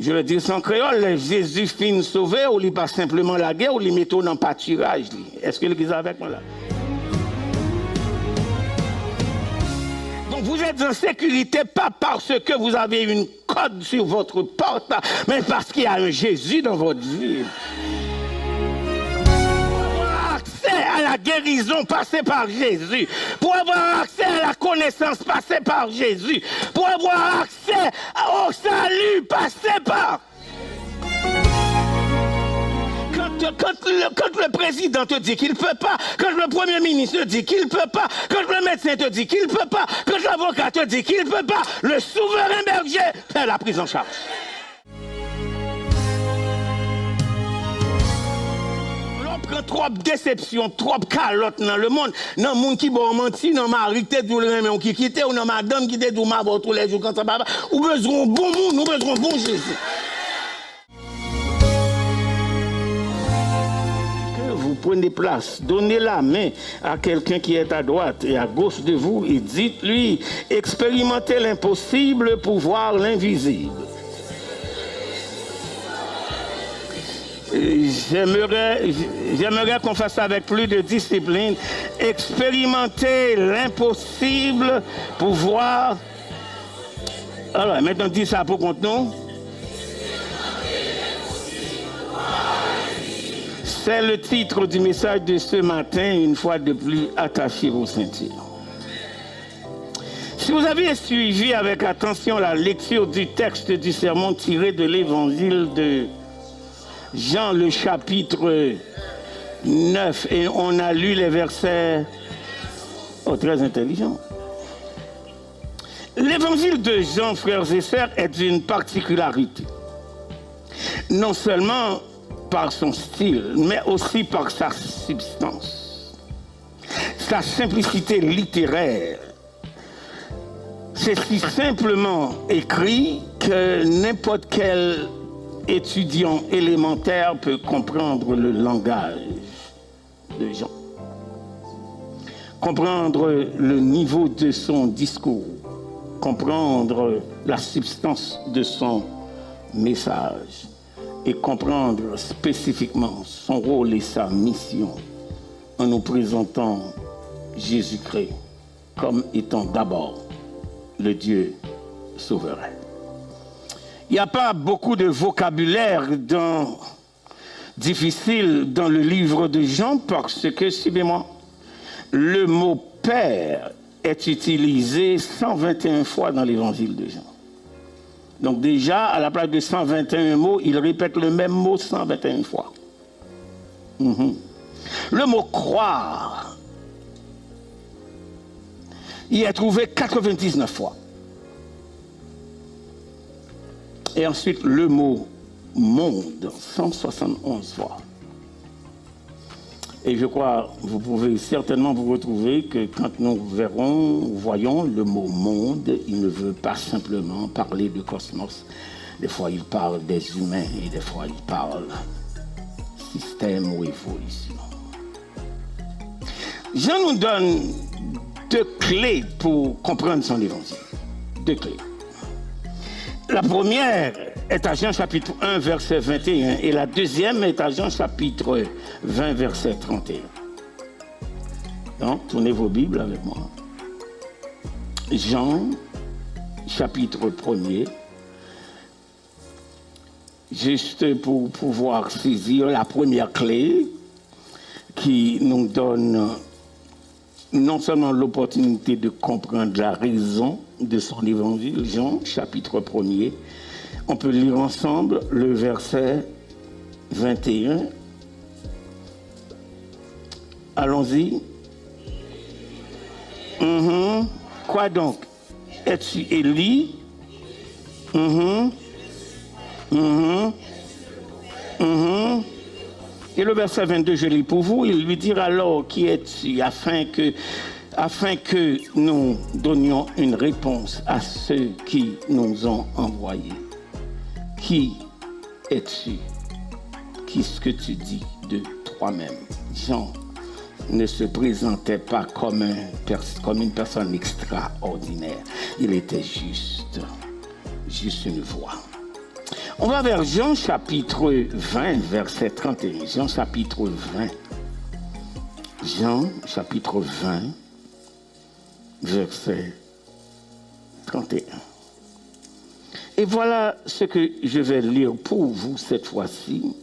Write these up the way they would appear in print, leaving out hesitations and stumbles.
Je le dis sans créole, Jésus finit sauvé, ou il pas simplement la guerre, ou il met dans le pâturage. Est-ce que l'église est avec moi là? Donc vous êtes en sécurité, pas parce que vous avez une code sur votre porte, mais parce qu'il y a un Jésus dans votre vie. À la guérison, passez par Jésus. Pour avoir accès à la connaissance, passez par Jésus. Pour avoir accès au salut, passez par. Quand le président te dit qu'il ne peut pas, quand le premier ministre te dit qu'il ne peut pas, quand le médecin te dit qu'il ne peut pas, quand l'avocat te dit qu'il ne peut pas, le souverain berger fait la prise en charge. Trop de déception, trop de calotte dans le monde. Dans le monde qui bon menti, dans mari qui tout le même qui quitte ou dans madame qui tout ma tous les jours quand ça va. Ou besoin bon monde, nous besoin bon Jésus. Que vous prenez place, donnez la main à quelqu'un qui est à droite et à gauche de vous et dites-lui expérimentez l'impossible pour voir l'invisible. J'aimerais qu'on fasse ça avec plus de discipline. Expérimenter l'impossible pour voir. Alors, maintenant, dis ça pour compte nous. C'est le titre du message de ce matin, une fois de plus, attachez vos ceintures. Si vous avez suivi avec attention la lecture du texte du sermon tiré de l'évangile de Jean, le chapitre 9, et on a lu les versets très intelligents. L'évangile de Jean, frères et sœurs, est d'une particularité. Non seulement par son style, mais aussi par sa substance. Sa simplicité littéraire. C'est si simplement écrit que n'importe quel étudiant élémentaire peut comprendre le langage de Jean, comprendre le niveau de son discours, comprendre la substance de son message et comprendre spécifiquement son rôle et sa mission en nous présentant Jésus-Christ comme étant d'abord le Dieu souverain. Il n'y a pas beaucoup de vocabulaire difficile dans le livre de Jean parce que, suivez-moi, le mot « Père » est utilisé 121 fois dans l'évangile de Jean. Donc déjà, à la place de 121 mots, il répète le même mot 121 fois. Le mot « croire » y est trouvé 99 fois. Et ensuite, le mot « monde » 171 fois. Et je crois, vous pouvez certainement vous retrouver que quand nous voyons le mot « monde », il ne veut pas simplement parler de cosmos. Des fois, il parle des humains et des fois, il parle système ou évolution. Jean nous donne 2 clés pour comprendre son évangile. 2 clés. La première est à Jean chapitre 1, verset 21, et la deuxième est à Jean chapitre 20, verset 31. Donc, tournez vos Bibles avec moi. Jean, chapitre 1er, juste pour pouvoir saisir la première clé qui nous donne non seulement l'opportunité de comprendre la raison de son évangile, Jean, chapitre 1er. On peut lire ensemble le verset 21. Allons-y. Quoi donc? Es-tu Élie? Et le verset 22, je lis pour vous, il lui dira alors, qui es-tu, afin que nous donnions une réponse à ceux qui nous ont envoyés. Qui es-tu? Qu'est-ce que tu dis de toi-même? Jean ne se présentait pas comme une personne extraordinaire. Il était juste une voix. On va vers Jean chapitre 20, verset 31. Jean chapitre 20. Jean chapitre 20, verset 31. Et voilà ce que je vais lire pour vous cette fois-ci.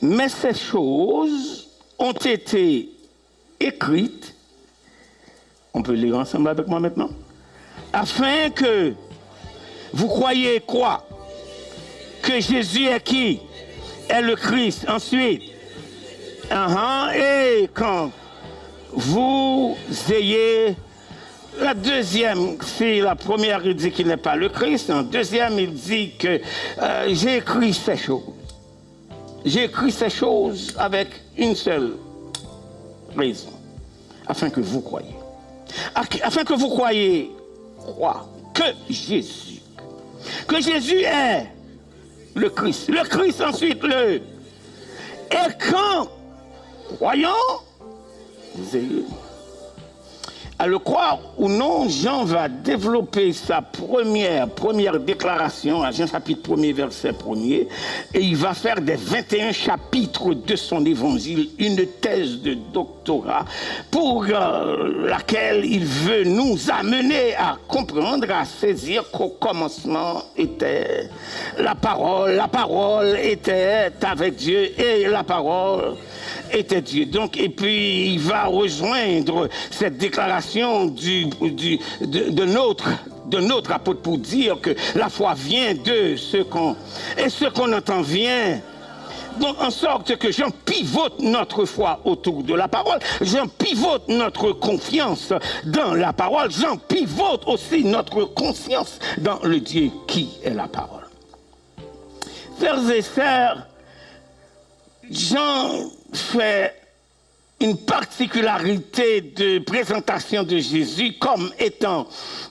Mais ces choses ont été écrites, on peut lire ensemble avec moi maintenant, afin que vous croyez quoi? Que Jésus est qui? Est le Christ. Ensuite, et quand vous ayez la deuxième, si la première il dit qu'il n'est pas le Christ, en deuxième il dit que j'ai écrit ces choses. J'ai écrit ces choses avec une seule raison, afin que vous croyiez. Afin que vous croyiez quoi? Que Jésus est le Christ. Le Christ ensuite le. Et quand croyons, vous ayez. À le croire ou non, Jean va développer sa première déclaration à Jean chapitre 1er, verset 1er, et il va faire des 21 chapitres de son évangile une thèse de doctorat pour laquelle il veut nous amener à comprendre, à saisir qu'au commencement était la parole était avec Dieu et la parole était Dieu. Donc, et puis il va rejoindre cette déclaration de notre apôtre pour dire que la foi vient de ce qu'on entend vient. Donc, en sorte que j'en pivote notre foi autour de la parole, j'en pivote notre confiance dans la parole, j'en pivote aussi notre conscience dans le Dieu qui est la parole. Frères et sœurs, Jean fait une particularité de présentation de Jésus comme étant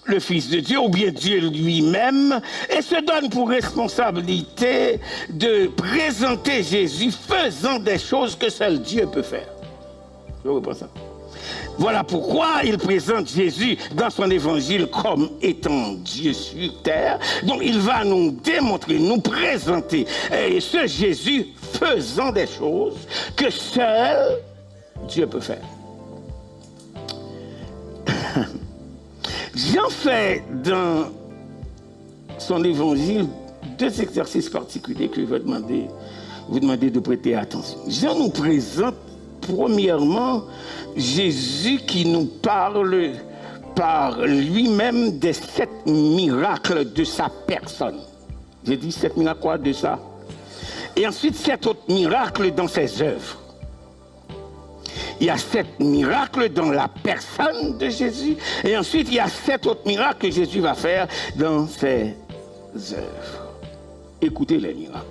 le Fils de Dieu ou bien Dieu lui-même et se donne pour responsabilité de présenter Jésus faisant des choses que seul Dieu peut faire. Je reprends ça. Voilà pourquoi il présente Jésus dans son évangile comme étant Dieu sur terre. Donc il va nous démontrer, nous présenter ce Jésus faisant des choses que seul Dieu peut faire. Jean fait dans son évangile deux exercices particuliers que je vais vous demander de prêter attention. Jean nous présente premièrement Jésus qui nous parle par lui-même des 7 miracles de sa personne. J'ai dit 7 miracles quoi de ça? Et ensuite 7 autres miracles dans ses œuvres. Il y a 7 miracles dans la personne de Jésus. Et ensuite, il y a 7 autres miracles que Jésus va faire dans ses œuvres. Écoutez les miracles.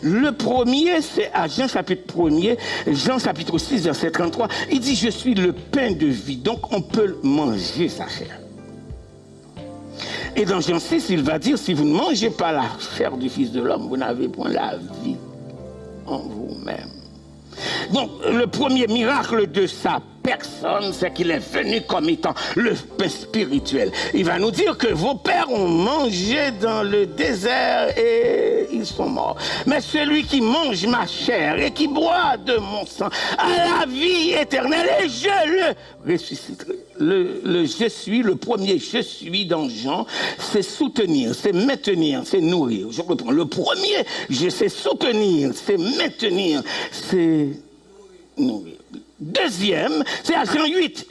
Le premier, c'est à Jean chapitre 1er, Jean chapitre 6, verset 33. Il dit, je suis le pain de vie. Donc, on peut manger sa chair. Et dans Jean 6, il va dire, si vous ne mangez pas la chair du Fils de l'homme, vous n'avez point la vie en vous-même. Donc, le premier miracle de sa personne, c'est qu'il est venu comme étant le pain spirituel. Il va nous dire que vos pères ont mangé dans le désert et ils sont morts. Mais celui qui mange ma chair et qui boit de mon sang a la vie éternelle et je le ressusciterai. Le je suis, le premier je suis dans Jean, c'est soutenir, c'est maintenir, c'est nourrir. Je reprends. Le premier, je sais soutenir, c'est maintenir, c'est nourrir. Deuxième, c'est à Jean 8,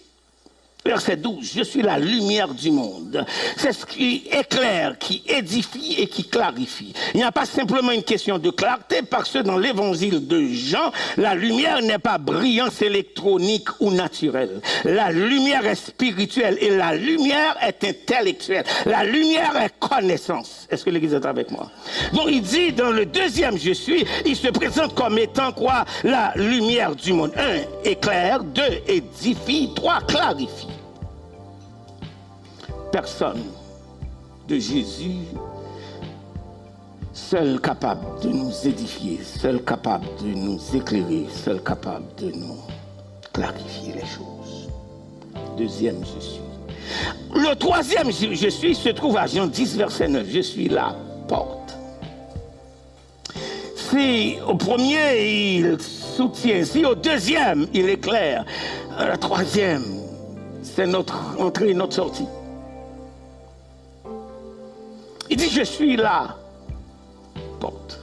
verset 12. Je suis la lumière du monde. C'est ce qui éclaire, qui édifie et qui clarifie. Il n'y a pas simplement une question de clarté parce que dans l'évangile de Jean, la lumière n'est pas brillance électronique ou naturelle. La lumière est spirituelle et la lumière est intellectuelle. La lumière est connaissance. Est-ce que l'Église est avec moi? Donc il dit dans le deuxième je suis, il se présente comme étant quoi? La lumière du monde. 1, éclaire. 2, édifie. 3, clarifie. Personne de Jésus, seul capable de nous édifier, seul capable de nous éclairer, seul capable de nous clarifier les choses. Deuxième, je suis. Le troisième je suis se trouve à Jean 10, verset 9. Je suis la porte. Si au premier, il soutient. Si au deuxième, il éclaire. Le troisième, c'est notre entrée et notre sortie. Il dit, je suis la porte.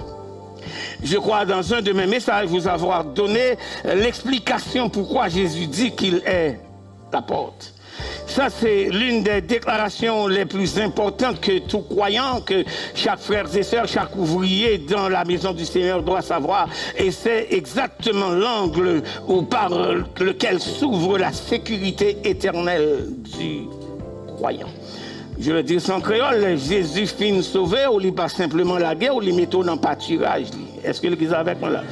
Je crois dans un de mes messages vous avoir donné l'explication pourquoi Jésus dit qu'il est la porte. Ça, c'est l'une des déclarations les plus importantes que tout croyant, que chaque frère et sœur, chaque ouvrier dans la maison du Seigneur doit savoir. Et c'est exactement l'angle par lequel s'ouvre la sécurité éternelle du croyant. Je le dis sans créole, Jésus finit sauvé, ou il pas simplement la guerre, ou il met dans le pâturage. Est-ce que l'église avec moi là?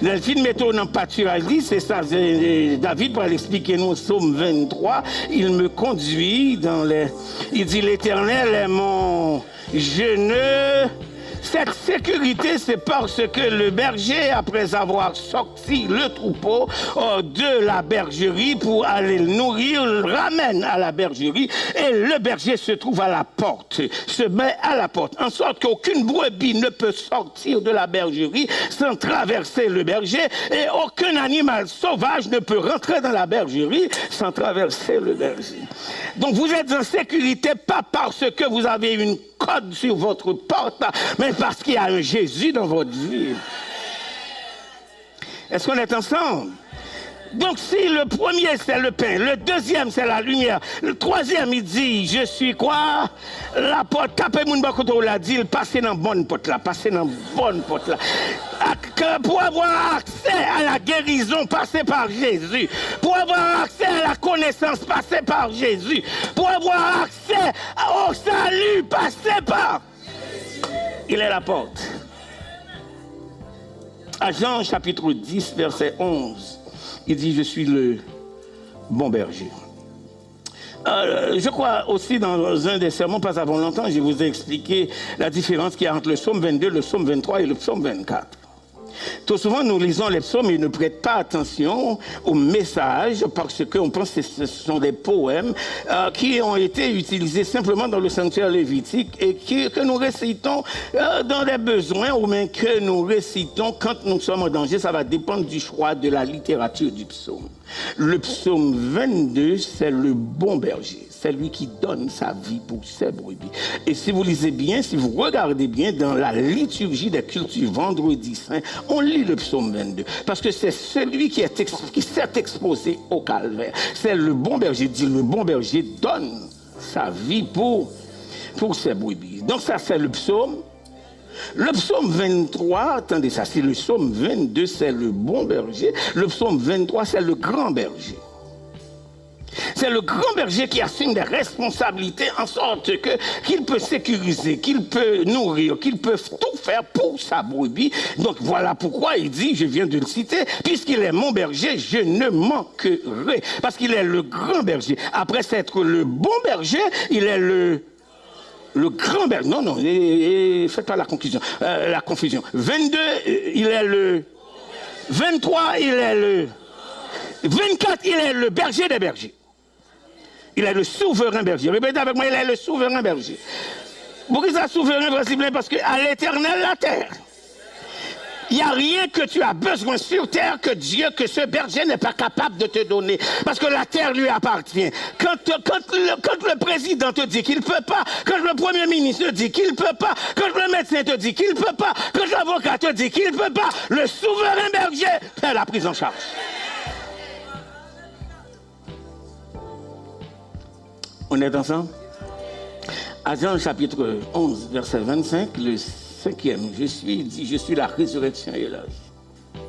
Le film met dans le pâturage, c'est ça. David, pour l'expliquer nous, Psaume 23, il me conduit dans les. Il dit l'Éternel est mon. Je ne. Cette sécurité, c'est parce que le berger, après avoir sorti le troupeau de la bergerie pour aller le nourrir, le ramène à la bergerie et le berger se trouve à la porte, se met à la porte, en sorte qu'aucune brebis ne peut sortir de la bergerie sans traverser le berger et aucun animal sauvage ne peut rentrer dans la bergerie sans traverser le berger. Donc vous êtes en sécurité pas parce que vous avez une code sur votre porte, mais parce qu'il y a un Jésus dans votre vie. Est-ce qu'on est ensemble? Donc si le premier c'est le pain, le deuxième c'est la lumière, le troisième il dit je suis quoi? La porte, tapez mon bakoto l'a dit, passez dans bonne porte là, passez dans bonne porte là. Pour avoir accès à la guérison, passez par Jésus. Pour avoir accès à la connaissance, passez par Jésus. Pour avoir accès au salut, passez par. Il est la porte. À Jean chapitre 10, verset 11, il dit, je suis le bon berger. Je crois aussi dans un des sermons, pas avant longtemps, je vous ai expliqué la différence qu'il y a entre le psaume 22, le psaume 23 et le psaume 24. Trop souvent, nous lisons les psaumes et ne prêtons pas attention aux messages parce qu'on pense que ce sont des poèmes qui ont été utilisés simplement dans le sanctuaire lévitique et que nous récitons dans les besoins ou même que nous récitons quand nous sommes en danger. Ça va dépendre du choix de la littérature du psaume. Le psaume 22, c'est le bon berger. C'est lui qui donne sa vie pour ses brebis. Et si vous lisez bien, si vous regardez bien dans la liturgie des cultes du vendredi saint, on lit le psaume 22. Parce que c'est celui qui s'est exposé au calvaire. C'est le bon berger, dit le bon berger donne sa vie pour ses brebis. Donc ça c'est le psaume. Le psaume 23, attendez ça, c'est le psaume 22, c'est le bon berger. Le psaume 23, c'est le grand berger. C'est le grand berger qui assume des responsabilités en sorte qu'il peut sécuriser, qu'il peut nourrir, qu'il peut tout faire pour sa brebis. Donc voilà pourquoi il dit, je viens de le citer, puisqu'il est mon berger, je ne manquerai. Parce qu'il est le grand berger. Après être le bon berger, il est le grand berger. Non, faites pas la confusion. 22, il est le... 23, il est le... 24, il est le berger des bergers. Il est le souverain berger. Répétez avec moi, il est le souverain berger. Pourquoi ça souverain berger? Parce qu'à l'éternel, la terre. Il n'y a rien que tu as besoin sur terre que Dieu, que ce berger n'est pas capable de te donner. Parce que la terre lui appartient. Quand le président te dit qu'il ne peut pas, quand le premier ministre te dit qu'il ne peut pas, quand le médecin te dit qu'il ne peut pas, quand l'avocat te dit qu'il ne peut pas, le souverain berger fait la prise en charge. On est ensemble? À Jean chapitre 11, verset 25, le cinquième, je suis la résurrection et la vie.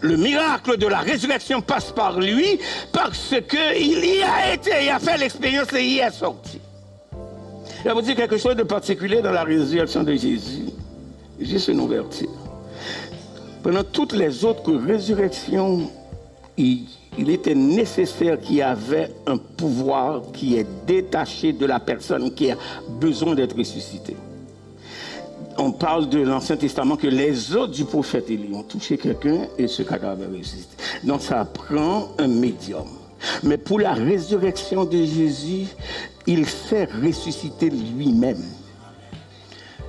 Le miracle de la résurrection passe par lui parce qu'il y a été, il a fait l'expérience et il y est sorti. Je vais vous dire quelque chose de particulier dans la résurrection de Jésus. Juste une ouverture. Pendant toutes les autres résurrections, il était nécessaire qu'il y avait un pouvoir qui est détaché de la personne qui a besoin d'être ressuscitée. On parle de l'Ancien Testament que les os du prophète Élie ont touché quelqu'un et ce cadavre est ressuscité. Donc ça prend un médium. Mais pour la résurrection de Jésus, il s'est ressuscité lui-même.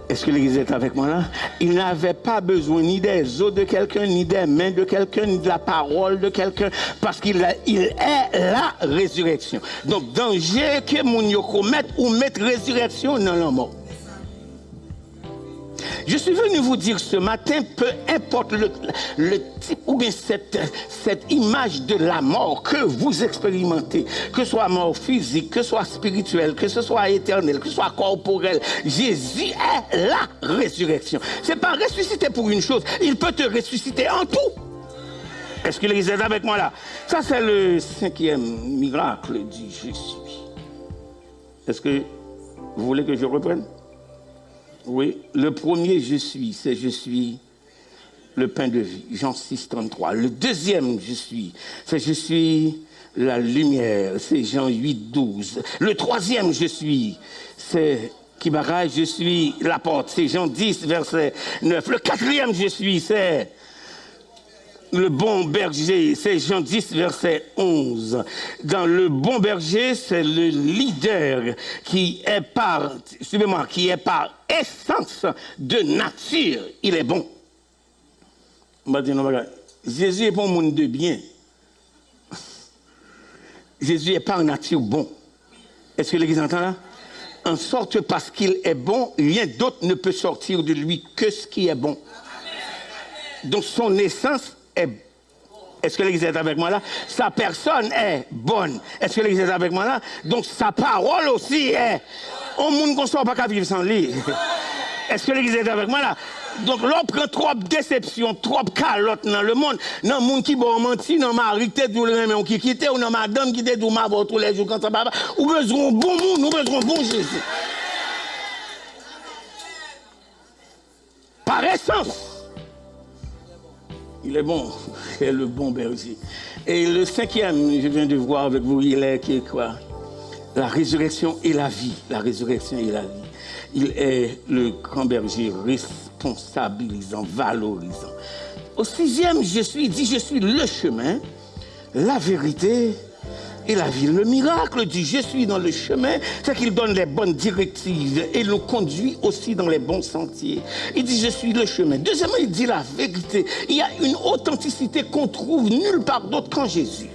Est-ce que l'Église est avec moi là? Il n'avait pas besoin ni des os de quelqu'un, ni des mains de quelqu'un, ni de la parole de quelqu'un, parce qu'il est la résurrection. Donc, danger que mon yo commettre ou mettre résurrection dans la mort. Je suis venu vous dire ce matin, peu importe le type ou bien cette image de la mort que vous expérimentez, que ce soit mort physique, que ce soit spirituelle, que ce soit éternelle, que ce soit corporelle, Jésus est la résurrection. Ce n'est pas ressusciter pour une chose, il peut te ressusciter en tout. Est-ce que l'Église est avec moi là? Ça c'est le 5e miracle du je suis. Est-ce que vous voulez que je reprenne? Oui, le premier je suis, c'est je suis le pain de vie, Jean 6, 33. Le deuxième je suis, c'est je suis la lumière, c'est Jean 8, 12. Le troisième je suis, c'est Kibara, je suis la porte, c'est Jean 10, verset 9. Le quatrième je suis, c'est le bon berger, c'est Jean 10, verset 11. Dans le bon berger, c'est le leader qui est par, suivez-moi, qui est par essence de nature, il est bon. On va dire, non, Jésus est pas un monde de bien. Jésus est par nature bon. Est-ce que l'Église entend là? En sorte parce qu'il est bon, rien d'autre ne peut sortir de lui que ce qui est bon. Donc son essence est. Est-ce que l'Église est avec moi là? Sa personne est bonne. Est-ce que l'Église est avec moi là? Donc sa parole aussi est. On ne peut pas vivre sans lui. Est-ce que l'Église est avec moi là? Donc l'on prend trop de déception, trop de calotte dans le monde. Dans le monde qui bon menti, dans mari qui tout le monde qui quitte, ou dans madame qui tout ma tous les jours quand ça va. Ou besoin bon monde, nous besoin bon Jésus. Par essence. Il est bon, c'est le bon berger. Et le 5e, je viens de voir avec vous, il est qui est quoi? La résurrection et la vie. La résurrection et la vie. Il est le grand berger responsabilisant, valorisant. Au 6e, il dit, je suis le chemin, la vérité et la vie. Le miracle dit, je suis dans le chemin, c'est qu'il donne les bonnes directives et le conduit aussi dans les bons sentiers. Il dit, je suis le chemin. Deuxièmement, il dit la vérité. Il y a une authenticité qu'on trouve nulle part d'autre qu'en Jésus.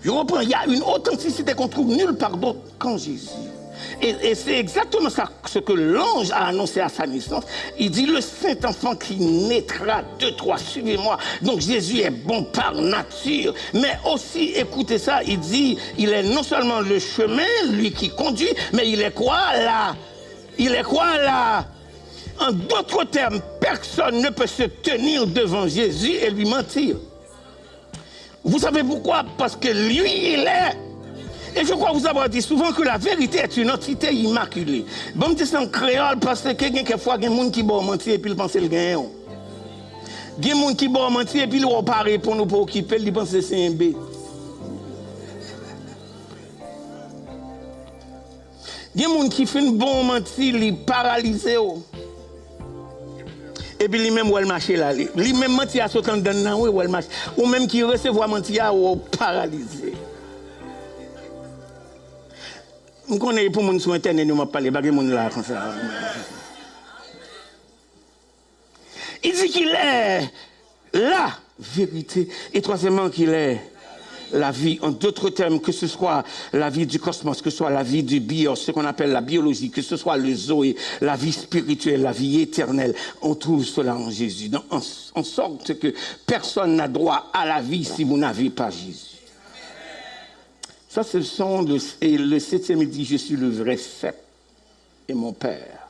Je reprends, il y a une authenticité qu'on trouve nulle part d'autre qu'en Jésus. Et c'est exactement ça ce que l'ange a annoncé à sa naissance. Il dit, le Saint-Enfant qui naîtra de toi, suivez-moi. Donc Jésus est bon par nature, mais aussi, écoutez ça, il dit, il est non seulement le chemin, lui qui conduit, mais il est quoi là? Il est quoi là? En d'autres termes, personne ne peut se tenir devant Jésus et lui mentir. Vous savez pourquoi? Parce que lui, il est. Et je crois vous avoir dit souvent que la vérité est une entité immaculée. Bon, je dis ça en créole parce que quelquefois, il y a des gens qui vont mentir et puis ils pensent qu'ils gagnent. Il y a des gens qui vont mentir et puis ils vont pas répondre pour occuper, ils pensent que c'est un B. Il y a des gens qui font un bon mentir, ils paralysent. Et puis lui-même, où elle marche là. Lui-même mentir à ce temps de où elle marche. Ou même qui recevoir mentir, ou paralysé. Je connais pour mon sur internet, nous m'a parlé, pas mon là comme ça. Il dit qu'il est la vérité et troisièmement qu'il est la vie. En d'autres termes, que ce soit la vie du cosmos, que ce soit la vie du bios, ce qu'on appelle la biologie, que ce soit le zoé, la vie spirituelle, la vie éternelle, on trouve cela en Jésus. Donc, en sorte que personne n'a droit à la vie si vous n'avez pas Jésus. Ça, ce sont le 7e, il dit, je suis le vrai cep et mon Père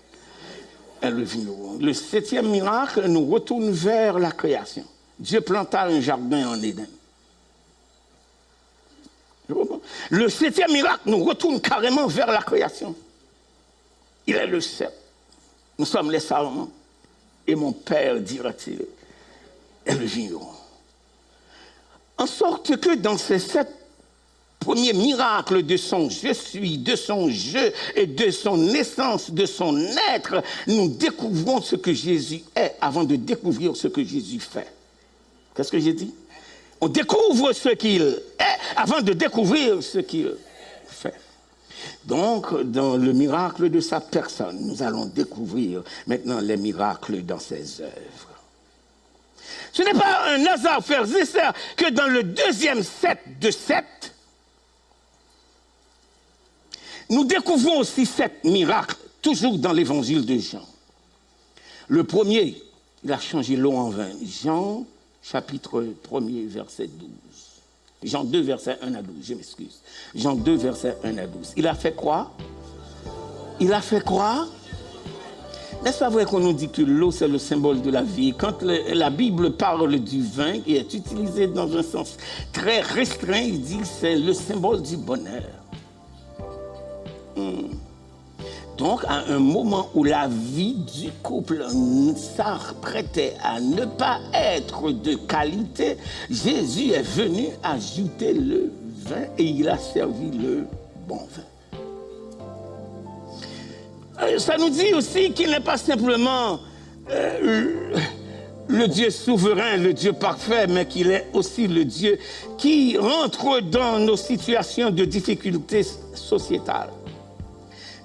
est le vigneron. Le 7e miracle nous retourne vers la création. Dieu planta un jardin en Éden. Le 7e miracle nous retourne carrément vers la création. Il est le cep. Nous sommes les sarments. Et mon Père, dira-t-il, est le vigneron. En sorte que dans ces 7 premiers miracles de son je suis, de son je et de son naissance, de son être, nous découvrons ce que Jésus est avant de découvrir ce que Jésus fait. Qu'est-ce que j'ai dit? On découvre ce qu'il est avant de découvrir ce qu'il fait. Donc, dans le miracle de sa personne, nous allons découvrir maintenant les miracles dans ses œuvres. Ce n'est pas un hasard, frères et sœurs, que dans le deuxième set de 7, nous découvrons aussi 7 miracles, toujours dans l'évangile de Jean. Le premier, il a changé l'eau en vin. Jean, chapitre 1er, verset 12. Jean 2, verset 1 à 12, je m'excuse. Jean 2, verset 1 à 12. Il a fait quoi? Il a fait quoi? N'est-ce pas vrai qu'on nous dit que l'eau, c'est le symbole de la vie? Quand la Bible parle du vin, qui est utilisé dans un sens très restreint, il dit que c'est le symbole du bonheur. Donc, à un moment où la vie du couple s'apprêtait à ne pas être de qualité, Jésus est venu ajouter le vin et il a servi le bon vin. Ça nous dit aussi qu'il n'est pas simplement le Dieu souverain, le Dieu parfait, mais qu'il est aussi le Dieu qui rentre dans nos situations de difficultés sociétales.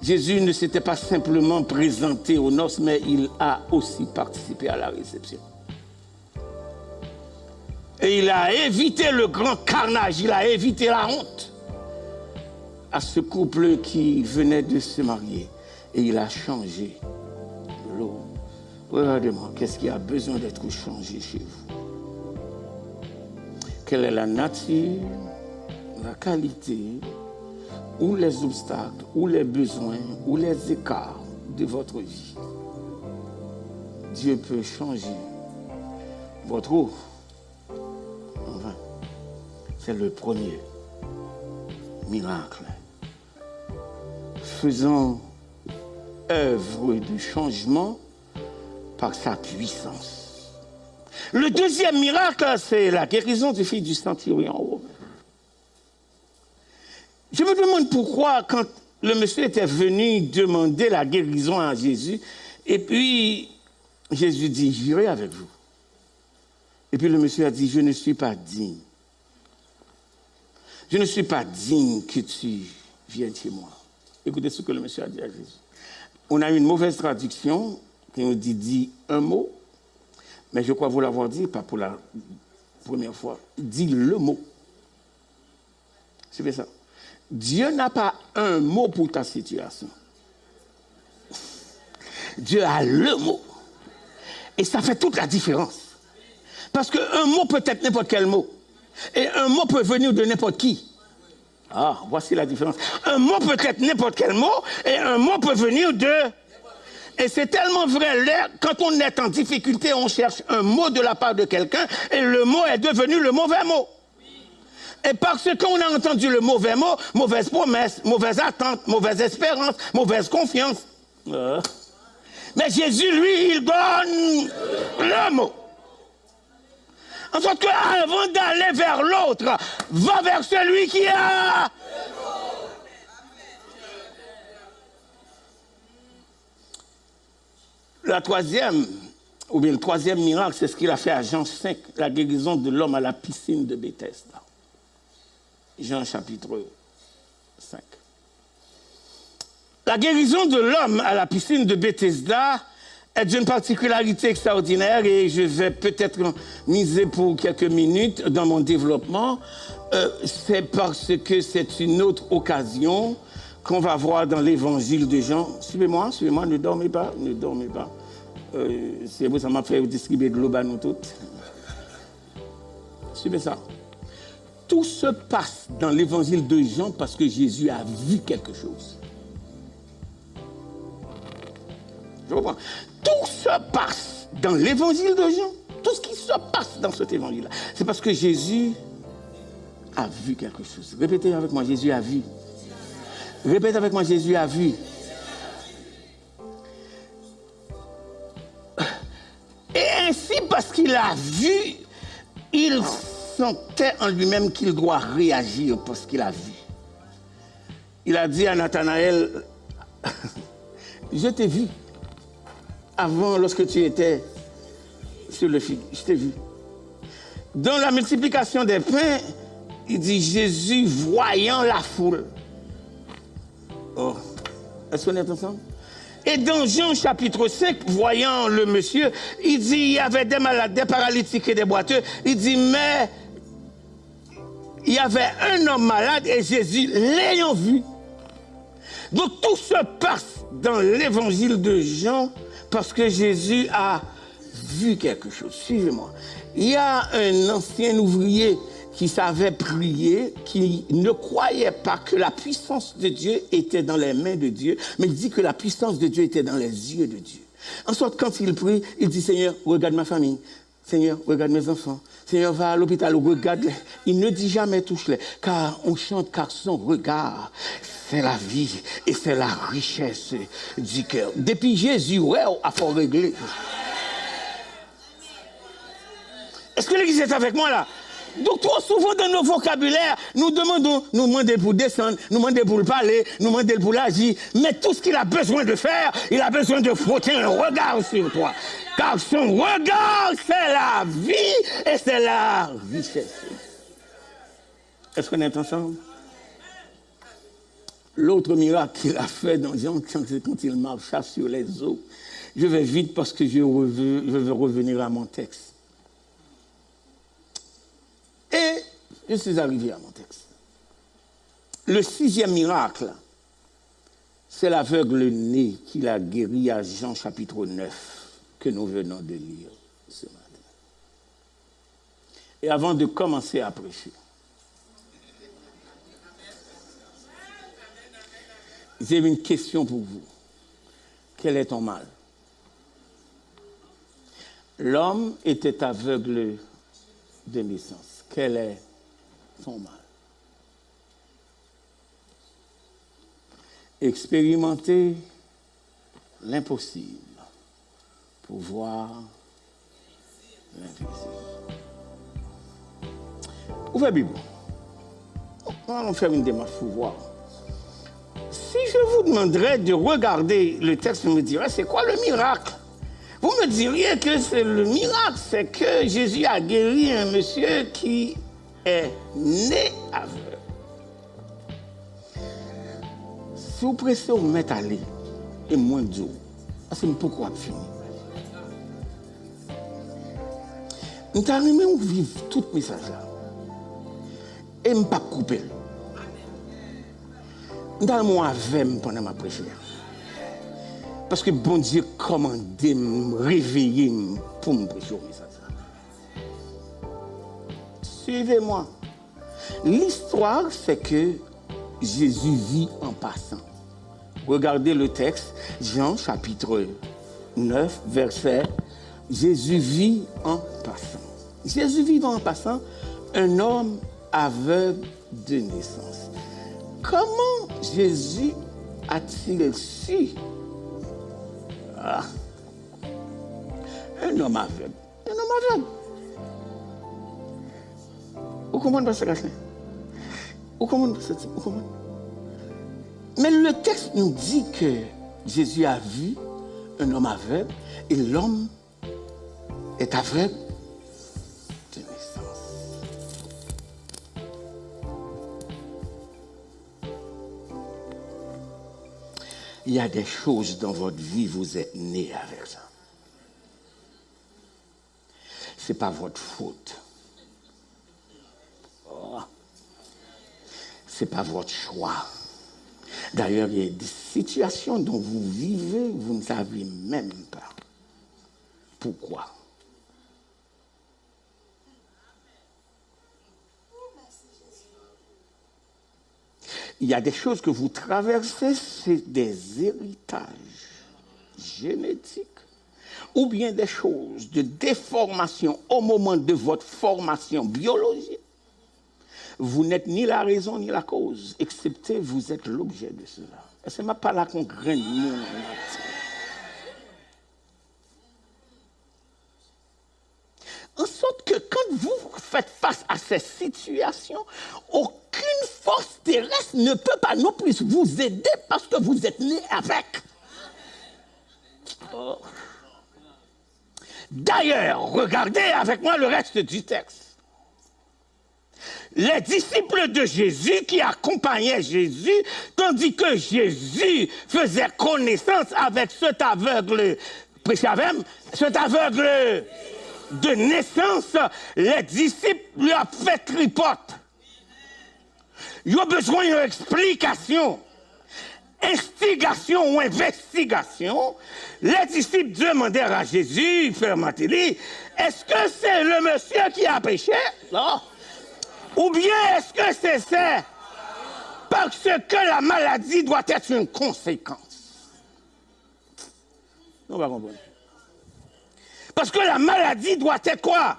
Jésus ne s'était pas simplement présenté aux noces, mais il a aussi participé à la réception. Et il a évité le grand carnage, il a évité la honte à ce couple qui venait de se marier. Et il a changé l'eau. Regardez-moi, qu'est-ce qui a besoin d'être changé chez vous? Quelle est la nature, la qualité, ou les obstacles, ou les besoins, ou les écarts de votre vie? Dieu peut changer votre eau en vin. C'est le premier miracle. Faisant œuvre de changement par sa puissance. Le deuxième miracle, c'est la guérison du fils du centurion. Je me demande pourquoi, quand le monsieur était venu demander la guérison à Jésus, et puis Jésus dit, j'irai avec vous. Et puis le monsieur a dit, je ne suis pas digne. Je ne suis pas digne que tu viennes chez moi. Écoutez ce que le monsieur a dit à Jésus. On a une mauvaise traduction qui nous dit un mot, mais je crois vous l'avoir dit, pas pour la première fois. Dit le mot. C'est ça. Dieu n'a pas un mot pour ta situation. Dieu a le mot. Et ça fait toute la différence. Parce qu'un mot peut être n'importe quel mot. Et un mot peut venir de n'importe qui. Ah, voici la différence. Un mot peut être n'importe quel mot et un mot peut venir de... Et c'est tellement vrai, là, quand on est en difficulté, on cherche un mot de la part de quelqu'un et le mot est devenu le mauvais mot. Et parce qu'on a entendu le mauvais mot, mauvaise promesse, mauvaise attente, mauvaise espérance, mauvaise confiance. Mais Jésus, lui, il donne le mot. En sorte qu'avant d'aller vers l'autre, va vers celui qui a... La troisième, ou bien le troisième miracle, c'est ce qu'il a fait à Jean 5, la guérison de l'homme à la piscine de Bethesda. Jean chapitre 5. La guérison de l'homme à la piscine de Bethesda est d'une particularité extraordinaire et je vais peut-être miser pour quelques minutes dans mon développement. C'est parce que c'est une autre occasion qu'on va voir dans l'évangile de Jean. Suivez-moi, ne dormez pas, ne dormez pas. C'est vous, ça m'a fait distribuer de l'eau à nous toutes. Suivez ça. Tout se passe dans l'évangile de Jean parce que Jésus a vu quelque chose. Je reprends. Tout se passe dans l'évangile de Jean. Tout ce qui se passe dans cet évangile-là, c'est parce que Jésus a vu quelque chose. Répétez avec moi, Jésus a vu. Répète avec moi, Jésus a vu. Et ainsi, parce qu'il a vu, il sentait en lui-même qu'il doit réagir parce qu'il a vu. Il a dit à Nathanaël, je t'ai vu avant lorsque tu étais sur le figuier. Je t'ai vu. Dans la multiplication des pains, Il dit Jésus voyant la foule. Oh, est-ce qu'on est ensemble? Et dans Jean chapitre 5, voyant le monsieur, il dit il y avait des malades, des paralytiques et des boiteux. Il dit mais il y avait un homme malade et Jésus l'ayant vu. Donc tout se passe dans l'évangile de Jean parce que Jésus a vu quelque chose. Suivez-moi. Il y a un ancien ouvrier qui savait prier, qui ne croyait pas que la puissance de Dieu était dans les mains de Dieu, mais il dit que la puissance de Dieu était dans les yeux de Dieu. En sorte, quand il prie, il dit, Seigneur, regarde ma famille. Seigneur, regarde mes enfants. Seigneur, va à l'hôpital, regarde-les. Il ne dit jamais touche-les, car on chante, car son regard, c'est la vie et c'est la richesse du cœur. Depuis Jésus, ouais, a faut régler. Est-ce que l'église est avec moi là? Donc trop souvent dans nos vocabulaires, nous demandons pour descendre, nous demandons pour le parler, nous demandons pour l'agir. Mais tout ce qu'il a besoin de faire, il a besoin de frotter un regard sur toi. Car son regard, c'est la vie et c'est la richesse. Est-ce qu'on est ensemble? L'autre miracle qu'il a fait dans Jean, quand il marcha sur les eaux. Je vais vite parce que je veux revenir à mon texte. Et je suis arrivé à mon texte. Le 6e miracle, c'est l'aveugle-né qu'il a guéri à Jean chapitre 9, que nous venons de lire ce matin. Et avant de commencer à prêcher, j'ai une question pour vous. Quel est ton mal? L'homme était aveugle de naissance. Quel est son mal? Expérimenter l'impossible pour voir l'invisible. Ouvrez la Bible. On va faire une démarche pour voir. Si je vous demanderais de regarder le texte, vous me direz, c'est quoi le miracle? Vous me diriez que c'est le miracle, c'est que Jésus a guéri un monsieur qui est né aveugle. Si vous pressez au mettre à aller, et moins d'eau, c'est pourquoi finir. Nous allons vivre tout le message là. Et ne pas couper. Nous allons avec pendant ma prière. Parce que bon Dieu commandé me réveiller pour me prêcher au message. Suivez-moi. L'histoire, c'est que Jésus vit en passant. Regardez le texte, Jean chapitre 9, verset. Jésus vit en passant. Jésus vivant en passant, un homme aveugle de naissance. Comment Jésus a-t-il su? Ah. Un homme aveugle. Un homme aveugle. Vous comprenez ce que c'est? Vous comprenez ce que c'est? Mais le texte nous dit que Jésus a vu un homme aveugle et l'homme est aveugle de naissance. Il y a des choses dans votre vie, vous êtes né avec ça. Ce n'est pas votre faute. Oh. Ce n'est pas votre choix. D'ailleurs, il y a des situations dont vous vivez, vous ne savez même pas pourquoi. Il y a des choses que vous traversez, c'est des héritages génétiques ou bien des choses de déformation au moment de votre formation biologique. Vous n'êtes ni la raison ni la cause, excepté vous êtes l'objet de cela. Et ce n'est pas là qu'on graine mon âme. En sorte que quand vous faites face à ces situations, aucune force terrestre ne peut pas non plus vous aider parce que vous êtes né avec. Oh. D'ailleurs, regardez avec moi le reste du texte. les disciples de Jésus qui accompagnaient Jésus, tandis que Jésus faisait connaissance avec cet aveugle, cet aveugle de naissance, les disciples lui ont fait tripote. Ils ont besoin d'une explication, instigation ou investigation. Les disciples demandèrent à Jésus, Frère Matéli, est-ce que c'est le monsieur qui a péché? Non. Ou bien est-ce que c'est ça? Parce que la maladie doit être une conséquence. On va comprendre. Parce que la maladie doit être quoi?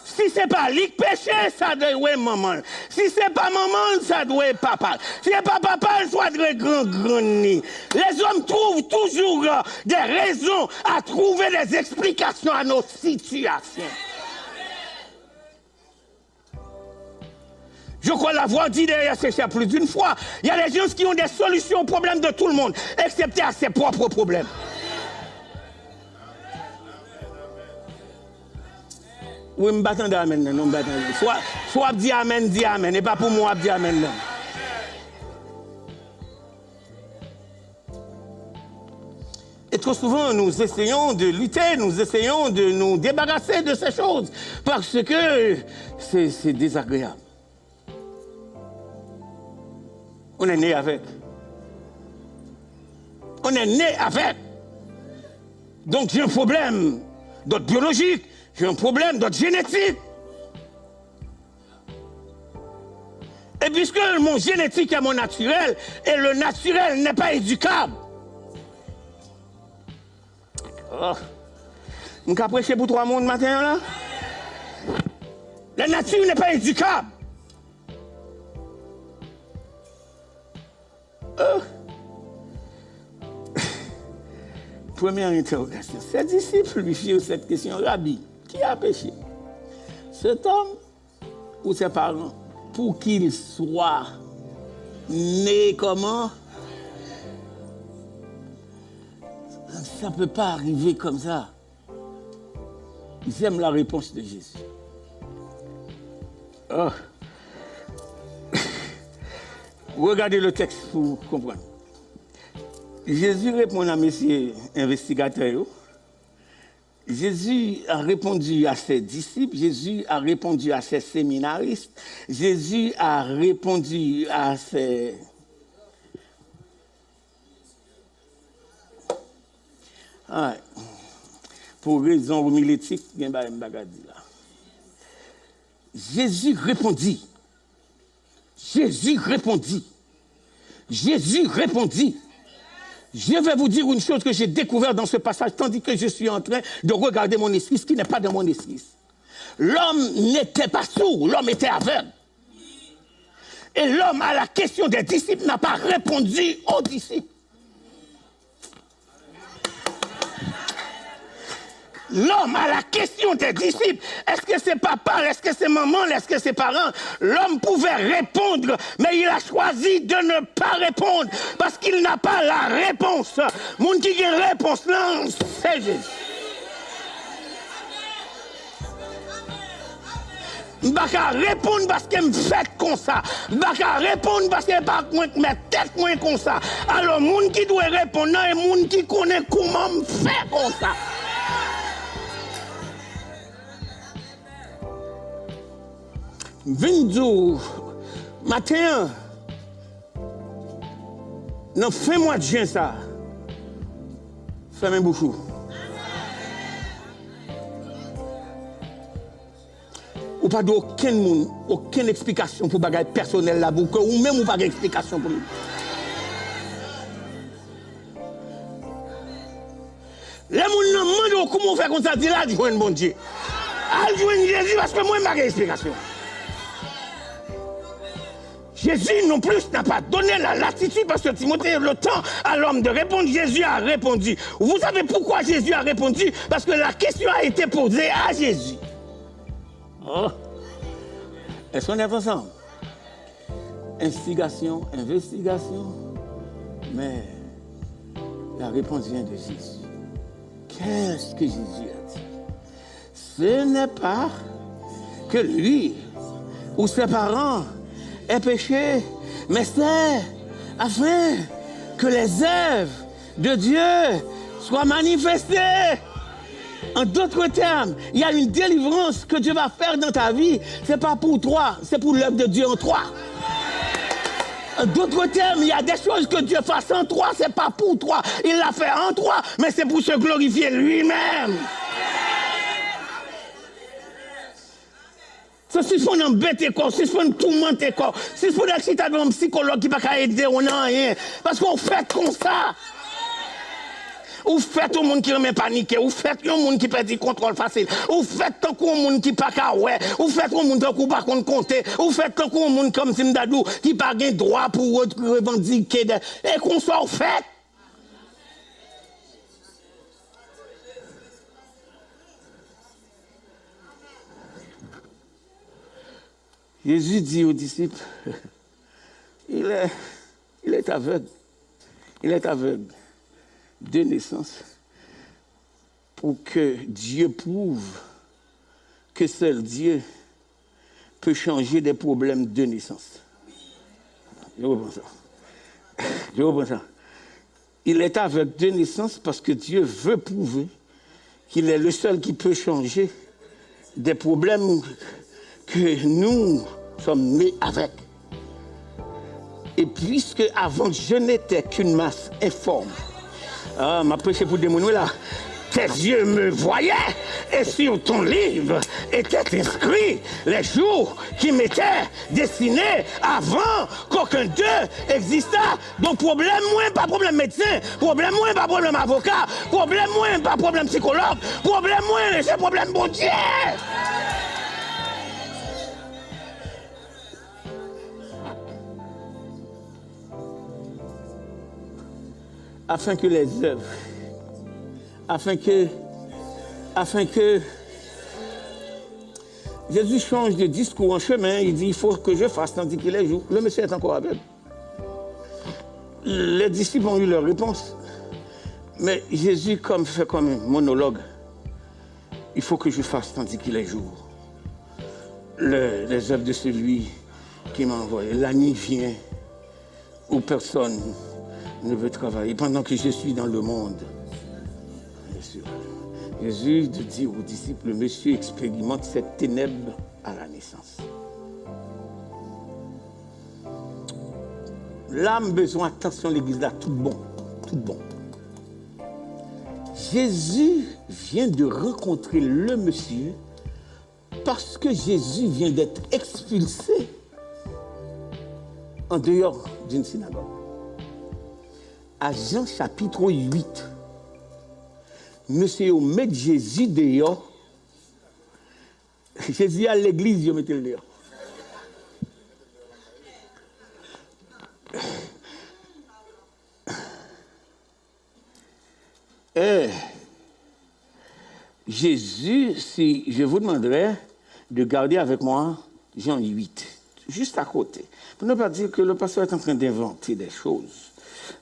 Si ce n'est pas lui qui péché, ça doit être maman. Si ce n'est pas maman, ça doit être papa. Si ce n'est pas papa, ça doit être grand. Les hommes trouvent toujours des raisons à trouver des explications à nos situations. Je crois l'avoir dit derrière ces chers plus d'une fois. Il y a des gens qui ont des solutions aux problèmes de tout le monde, excepté à ses propres problèmes. Oui, je m'attends à amen. Non, soit dit amen, et pas pour moi, dit amen. Non. Et trop souvent, nous essayons de lutter, nous essayons de nous débarrasser de ces choses, parce que c'est désagréable. On est né avec. On est né avec. Donc j'ai un problème d'ordre biologique, j'ai un problème d'ordre génétique. Et puisque mon génétique est mon naturel, et le naturel n'est pas éducable. Oh. Je vais prêcher pour 3 mondes matin là. La nature n'est pas éducable. Première interrogation. Ses disciples lui firent cette question. Rabbi, qui a péché? Cet homme ou ses parents? Pour qu'il soit né comment? Ça ne peut pas arriver comme ça. Ils aiment la réponse de Jésus. Oh. Regardez le texte pour comprendre. Jésus répond à messieurs investigateurs. Jésus a répondu à ses disciples, Jésus a répondu à ses séminaristes, Jésus a répondu à ses... Ah, pour raison homilétique, il y a un bagage là. Jésus répondit. Jésus répondit. Jésus répondit. Je vais vous dire une chose que j'ai découvert dans ce passage, tandis que je suis en train de regarder mon esprit, ce qui n'est pas dans mon esprit. L'homme n'était pas sourd, l'homme était aveugle. Et l'homme, à la question des disciples, n'a pas répondu aux disciples. L'homme, à la question des disciples, est-ce que c'est papa, est-ce que c'est maman, est-ce que c'est parents? L'homme pouvait répondre, mais il a choisi de ne pas répondre parce qu'il n'a pas la réponse. Moun qui a la réponse, non, c'est Jésus. Je ne peux pas répondre parce que me fait comme ça. Je ne peux pas répondre parce que je me tête comme ça. Alors, moun qui doit répondre, non, et moun qui connaît comment me faire comme ça. Vindu matin, non, fais-moi de juin ça. Fais-moi beaucoup. Ou pas d'aucun monde, aucune explication pour bagage personnel là, ou même ou pas d'explication pour lui. Les gens ne demandent comment faire comme ça, dit là, je joins bon Dieu. Je joins Jésus parce que moi, je n'ai pas d'explication. Jésus non plus n'a pas donné la latitude parce que Timothée le temps à l'homme de répondre. Jésus a répondu. Vous savez pourquoi Jésus a répondu? Parce que la question a été posée à Jésus. Oh. Est-ce qu'on est ensemble? Instigation, investigation. Mais la réponse vient de Jésus. Qu'est-ce que Jésus a dit? Ce n'est pas que lui ou ses parents aient péché, mais c'est afin que les œuvres de Dieu soient manifestées. En d'autres termes, il y a une délivrance que Dieu va faire dans ta vie. Ce n'est pas pour toi, c'est pour l'œuvre de Dieu en toi. En d'autres termes, il y a des choses que Dieu fasse en toi, ce n'est pas pour toi. Il l'a fait en toi, mais c'est pour se glorifier lui-même. Si on embête quoi, si on tourmente quoi, si on a un psychologue qui ne peut pas aider, on n'a rien. Parce qu'on fait comme ça. Ou faites au monde qui remet paniqué, ou faites au monde qui perd du contrôle facile, ou faites tant qu'on monde qui pas qu'à ouais, ou faites au monde qui pas qu'on compter, ou faites tant qu'on monde comme Simdadou qui pas gain droit pour revendiquer et qu'on soit fait. Jésus dit aux disciples, il est aveugle. Il est aveugle de naissance pour que Dieu prouve que seul Dieu peut changer des problèmes de naissance. Je reprends ça. Je reprends ça. Il est aveugle de naissance parce que Dieu veut prouver qu'il est le seul qui peut changer des problèmes que nous sommes nés avec. Et puisque avant je n'étais qu'une masse informe, m'a prêché pour des mots là, tes yeux me voyaient et sur ton livre étaient inscrits les jours qui m'étaient destinés avant qu'aucun d'eux existât. Donc problème moins, pas problème médecin, problème moins, pas problème avocat, problème moins, pas problème psychologue, problème moins, c'est problème bon Dieu. Afin que les œuvres, afin que Jésus change de discours en chemin, il dit il faut que je fasse tandis qu'il est jour. Le monsieur est encore aveugle. Les disciples ont eu leur réponse, mais Jésus fait comme un monologue. Il faut que je fasse tandis qu'il est jour. Les œuvres de celui qui m'a envoyé. La nuit vient où personne ne veut travailler pendant que je suis dans le monde. Bien sûr. Jésus dit aux disciples, monsieur expérimente cette ténèbre à la naissance. L'âme besoin, attention l'église là, tout bon, tout bon. Jésus vient de rencontrer le monsieur parce que Jésus vient d'être expulsé en dehors d'une synagogue. À Jean chapitre 8, monsieur met Jésus dehors. Jésus à l'église, il met le dehors. Et Jésus, si je vous demanderais de garder avec moi Jean 8, juste à côté, pour ne pas dire que le pasteur est en train d'inventer des choses.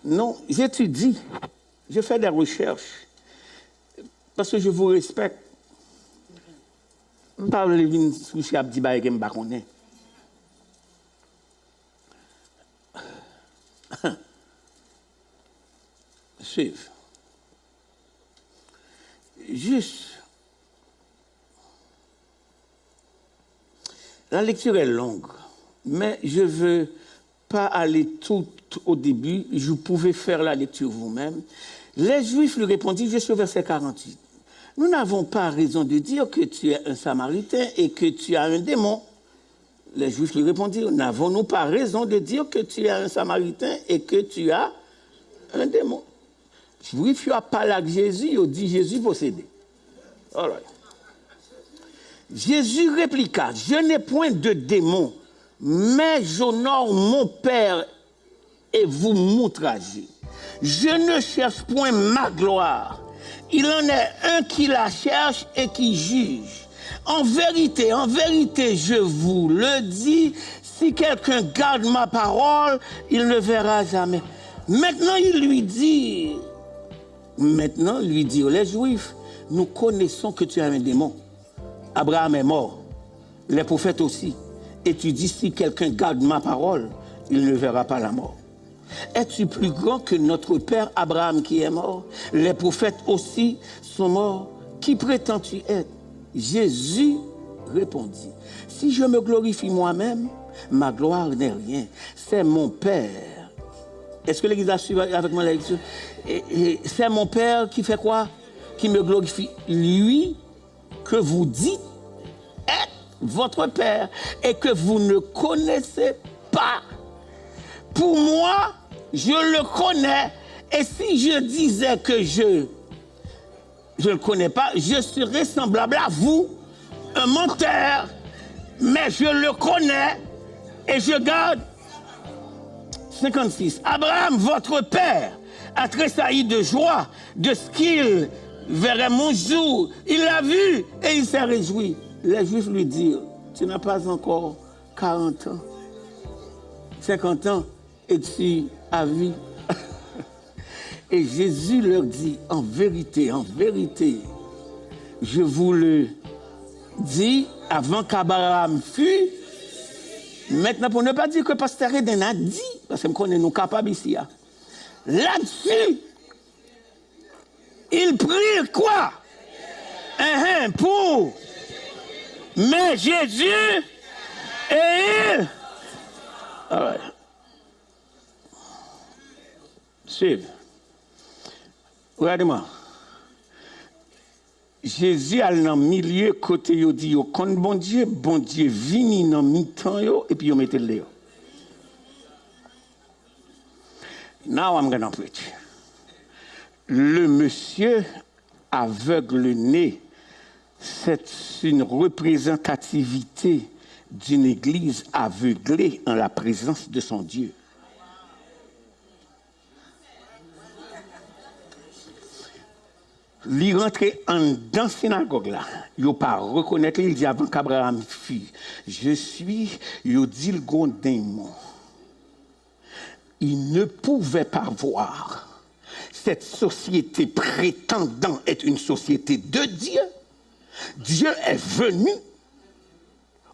Non, j'étudie, je fais des recherches, parce que je vous respecte. Je ne parle pas de ce Abdi Baye que je ne connais pas. Suivez. Juste. La lecture est longue, mais je ne veux pas aller tout au début. Je pouvais faire la lecture vous-même. Les Juifs lui répondirent, je suis au verset 48. Nous n'avons pas raison de dire que tu es un Samaritain et que tu as un démon. Les Juifs lui répondirent, n'avons-nous pas raison de dire que tu es un Samaritain et que tu as un démon? Les Juifs n'ont pas parlé avec Jésus, ils ont dit Jésus possédé. All right. Jésus répliqua, je n'ai point de démon, mais j'honore mon Père et vous m'outragez. Je ne cherche point ma gloire. Il en est un qui la cherche et qui juge. En vérité, je vous le dis, si quelqu'un garde ma parole, il ne verra jamais. Maintenant, lui dit, les Juifs, nous connaissons que tu as un démon. Abraham est mort, les prophètes aussi. Et tu dis, si quelqu'un garde ma parole, il ne verra pas la mort. Es-tu plus grand que notre père Abraham qui est mort? Les prophètes aussi sont morts. Qui prétends-tu être? Jésus répondit, si je me glorifie moi-même, ma gloire n'est rien. C'est mon Père. Est-ce que l'Église a suivi avec moi la lecture? C'est mon Père qui fait quoi? Qui me glorifie. Lui que vous dites être votre Père et que vous ne connaissez pas. Pour moi, je le connais. Et si je disais que je ne le connais pas, je serais semblable à vous, un menteur. Mais je le connais et je garde. 56. Abraham, votre père, a tressailli de joie de ce qu'il verrait mon jour. Il l'a vu et il s'est réjoui. Les Juifs lui dirent, tu n'as pas encore 40 ans, 50 ans et tu as vu. Et Jésus leur dit, en vérité, je vous le dis, avant qu'Abraham fût, maintenant pour ne pas dire que Pasteur Eden a dit, parce que me connaît nous capables ici, là-dessus, il prie quoi? Pour mais Jésus et il. Right. Suivez. Regardez-moi. Jésus a dans le milieu côté yo dit yo kon bon Dieu vini dans mi-temps yo et puis yo mette le. Now I'm gonna preach. Le monsieur aveugle-né, c'est une représentativité d'une église aveuglée en la présence de son Dieu. Il rentre en dans la synagogue là, il pas reconnaître, il dit avant qu'Abraham fût, je suis, il dit le grand démon. Il ne pouvait pas voir cette société prétendant être une société de Dieu. Dieu est venu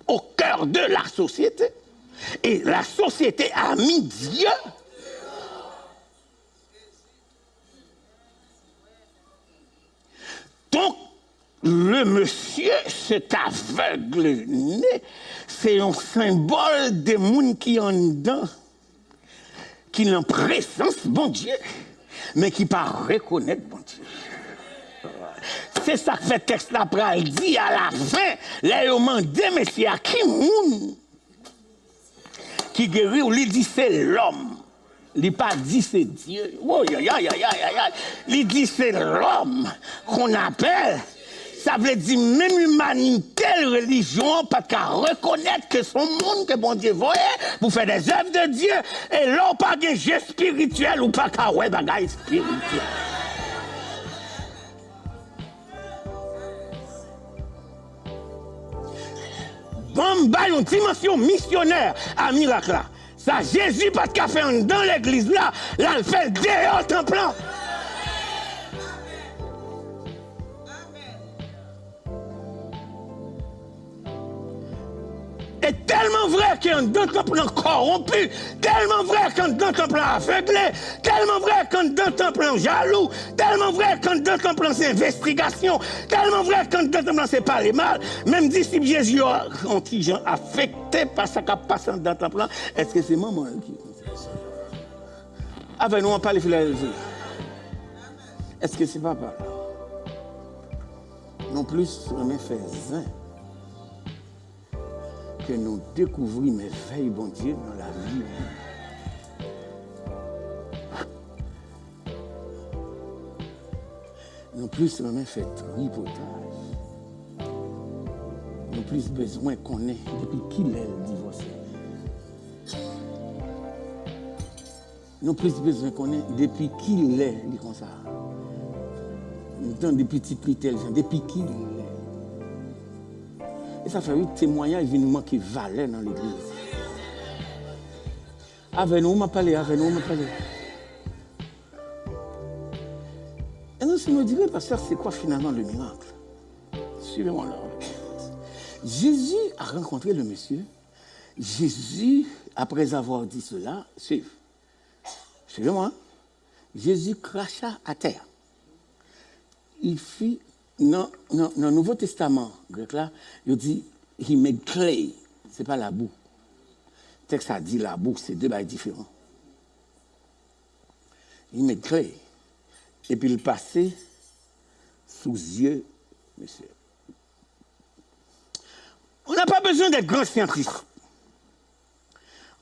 au cœur de la société et la société a mis Dieu. Donc, le monsieur, cet aveugle-né, c'est un symbole des gens qui ont dedans, qui n'ont présence, bon Dieu, mais qui ne pas reconnaître, bon Dieu. C'est ça que fait texte là, il dit à la fin, là, il demande, mais c'est à qui moun qui guérit ou il dit c'est l'homme. Il n'a pas dit c'est Dieu. Oh, il dit c'est l'homme qu'on appelle. Ça veut dire même humanité, religion, pas qu'à reconnaître que son monde que bon Dieu voyait pour faire des œuvres de Dieu. Et là, pas de jeu spirituel ou pas qu'à ouais bagaille spirituel. Bon, bah, une dimension missionnaire à miracle là. Ça, Jésus, pas de café dans l'église là, là, il fait dehors en plan. Et tellement vrai qu'un dans ton plan corrompu, tellement vrai qu'un dans ton plan aveuglé, tellement vrai qu'un dans ton plan jaloux, tellement vrai qu'un dans ton plan c'est investigation, tellement vrai qu'un dans ton plan c'est parler mal. Même disciple Jésus ont qui gens affectés par ce qui passe dans ton plan. Est-ce que c'est maman qui avec nous on parle Philadelphie? Est-ce que c'est papa? Non plus on a fait zin. Que nous découvrons mes veilles, bon Dieu, dans la vie. Nous plus on a fait tripotage. Nous plus besoin qu'on ait depuis qu'il est divorcé. Nous plus besoin qu'on ait depuis qu'il est comme ça. Nous avons des petits critères, depuis qu'il est. Et ça fait 8 témoignages qui nous manquent valeur dans l'église. Avec nous, on m'a parlé. Et nous, si nous disions, pasteur, c'est quoi finalement le miracle? Suivez-moi là. Jésus a rencontré le monsieur Jésus, après avoir dit cela, suivez-moi, Jésus cracha à terre. Il fit, dans le Nouveau Testament grec là, il dit, he made clay. Ce n'est pas la boue. Le texte a dit la boue, c'est deux bails différents. Il made clay. Et puis il passait sous yeux, monsieur. On n'a pas besoin d'être grand scientiste.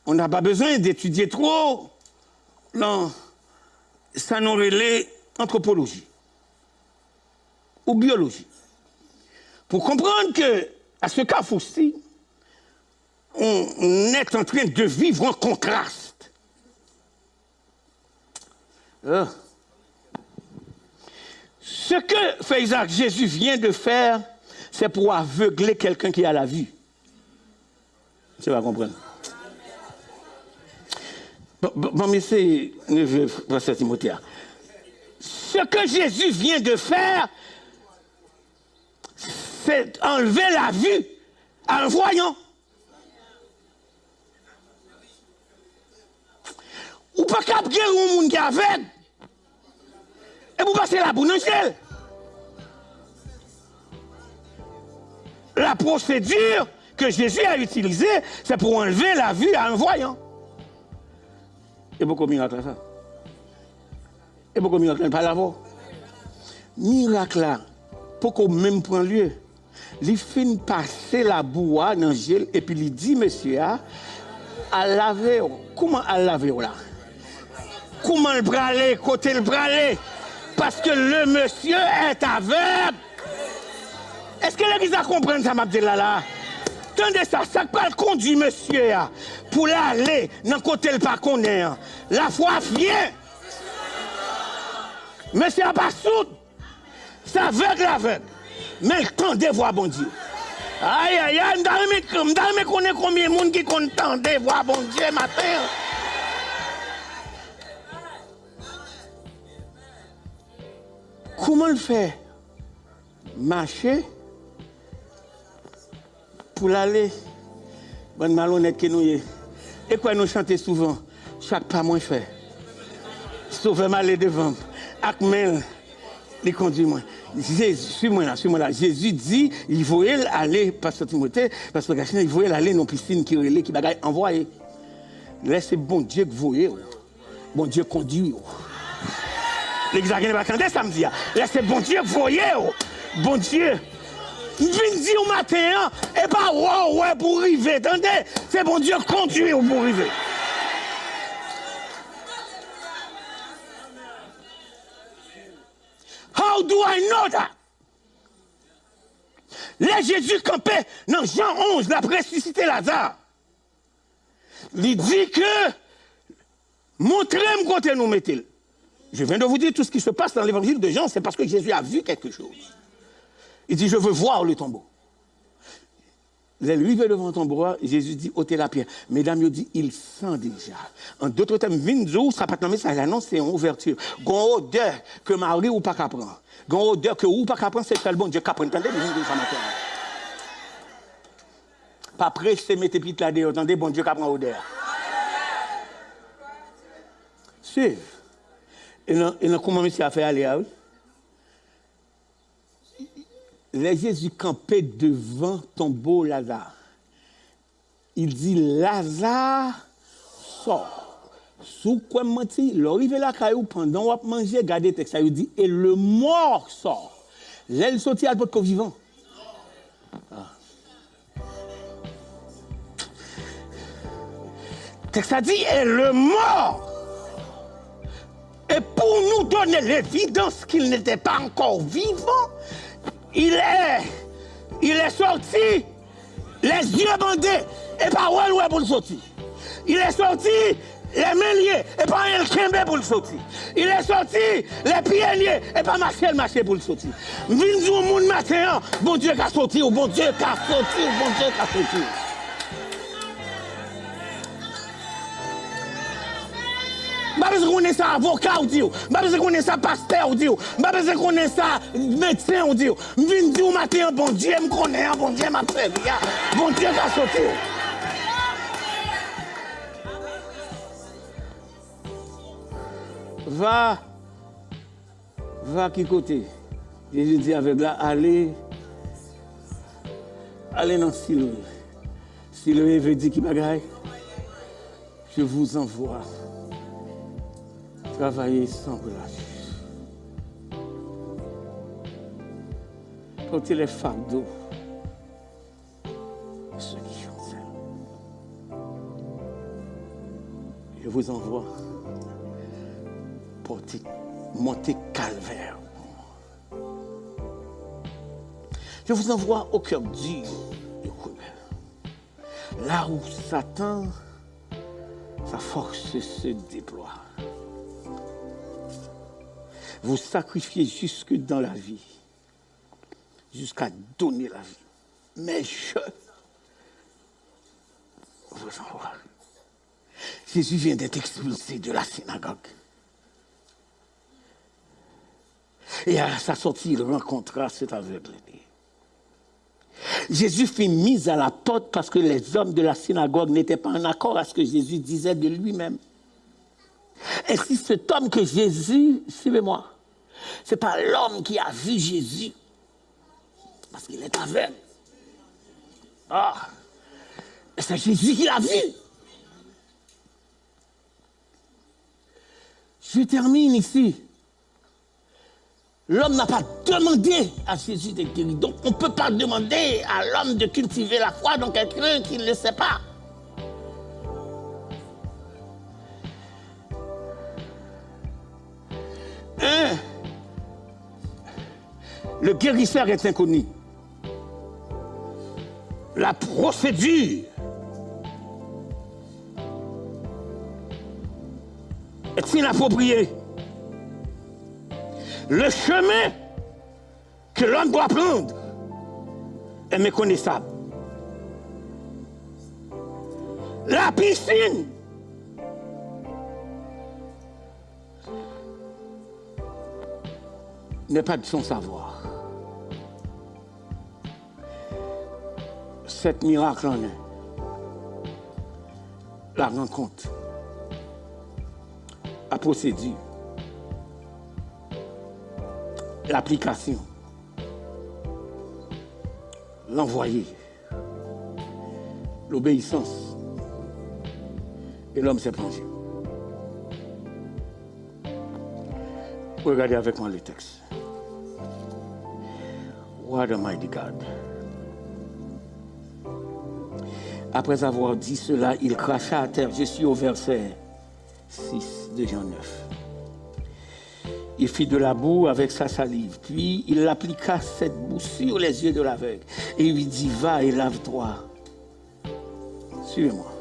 On n'a pas besoin d'étudier trop. Non, ça nous relève anthropologie ou biologie. Pour comprendre que, à ce carrefour-ci, on est en train de vivre en contraste. Ce que fait Isaac, Jésus vient de faire, c'est pour aveugler quelqu'un qui a la vue. Tu vas comprendre. Bon, mais c'est neveu, frère Timothée. Ce que Jésus vient de faire, c'est enlever la vue à un voyant. Ou pas capter un monde qui est aveugle. Et vous passez la boue dans le ciel. La procédure que Jésus a utilisée, c'est pour enlever la vue à un voyant. Et beaucoup de miracles ça. Et beaucoup de miracles pas là-bas. Miracle là, pour qu'on même prend lieu. Il finit passer la boue dans le gel et puis il dit, monsieur, à laver. Comment à laver là? Comment le braler, côté le braler? Parce que le monsieur est aveugle. Est-ce que l'église a compris ça, m'a dit là? Tendez ça, ça pas le conduit monsieur pour l'aller dans le côté le pas connaît. La foi vient. Monsieur n'a pas soude. C'est aveugle. Mais le temps de voir bon Dieu. Aïe, aïe, aïe, je connais combien de monde qui content de voir bon Dieu matin. Comment le faire? Marcher pour l'aller. Bonne malhonnête que nous y. Et quoi nous chanter souvent? Chaque pas moins fait. Sauver mal devant. Akmel, les conduit moi. Suis-moi là. Jésus dit, il voulait aller, Pasteur Timothée, Pasteur Gachina, il voulait aller dans une piscine qui relève, qui bagaille envoyé. Laissez bon Dieu que vous voyez. Bon Dieu conduit. L'exagération n'est pas attendez samedi. Laissez bon Dieu que vous voyez. Bon Dieu. Il vient dire au matin, et pas ouais pour arriver. Attendez, c'est bon Dieu conduit pour arriver. How do I know that? Les Jésus campait dans Jean 11, la ressuscité Lazare. Il dit que montrez-moi côté nous mettez. Je viens de vous dire tout ce qui se passe dans l'évangile de Jean, c'est parce que Jésus a vu quelque chose. Il dit, je veux voir le tombeau. Les arrivé devant le tombeau, Jésus dit, ôtez la pierre. Mesdames, il dit, il sent déjà. En d'autres termes, Vinzo, ça pas de message, l'annonce, c'est une ouverture. Gon odeur que Marie ou pas qu'à prendre. Gon odeur que ou pas qu'à prendre, c'est le bon Dieu qu'à prendre. Entendez, ça matin. Pas pressé, mettez pied là dedans. Entendez, bon Dieu qu'à prendre odeur. Suivez. Et comment monsieur a fait aller à eux? Les Jésus campait devant tombeau Lazare. Il dit Lazare sort. Sous quoi menti, l'arrivé la caillou pendant qu'on manger, gardez texte, il dit et le mort sort. L'aile sortit à votre vivant. Texte a dit et le mort. Et pour nous donner l'évidence qu'il n'était pas encore vivant, il est sorti, les yeux bandés, et pas ouais pour le sortir. Il est sorti, les mains liées, et pas un kembe pour le sortir. Il est sorti, les pieds liés, et pas marcher pour le sortir. Vins du monde matin, bon Dieu qui a sorti, ou bon Dieu qui a sorti, ou bon Dieu qui a sorti. Je ne sais pas si c'est avocat ou dit, je ne sais pas si c'est pasteur ou dit, je ne sais pas si c'est médecin ou dit. Je viens dire au matin, bon Dieu me connaît, bon Dieu m'a fait, bon Dieu qui a sauté. Va qui côté? Jésus dit avec là, allez dans Siloé. Siloé veut dire qui bagaille? Je vous envoie travailler sans relâche. Portez les fardeaux de ceux qui chancellent. Je vous envoie monter calvaire. Je vous envoie au cœur dur et cruel. Là où Satan, sa force se déploie. Vous sacrifiez jusque dans la vie, jusqu'à donner la vie. Mais je vous envoie. Jésus vient d'être expulsé de la synagogue. Et à sa sortie, il rencontra cet aveugle. Jésus fut mis à la porte parce que les hommes de la synagogue n'étaient pas en accord à ce que Jésus disait de lui-même. Ainsi, cet homme que Jésus, suivez-moi, ce n'est pas l'homme qui a vu Jésus, parce qu'il est aveugle. Ah, c'est Jésus qui l'a vu. Je termine ici. L'homme n'a pas demandé à Jésus de guérir. Donc, on ne peut pas demander à l'homme de cultiver la foi dans quelqu'un qui ne le sait pas. Le guérisseur est inconnu. La procédure est inappropriée. Le chemin que l'homme doit prendre est méconnaissable. La piscine n'est pas de son savoir. Cet miracle en est la rencontre, la procédure, l'application, l'envoyer, l'obéissance, et l'homme s'est plongé. Regardez avec moi le texte. What a mighty God. Après avoir dit cela, il cracha à terre. Je suis au verset 6 de Jean 9. Il fit de la boue avec sa salive, puis il appliqua cette boue sur les yeux de l'aveugle et il lui dit, va et lave-toi. Suivez-moi.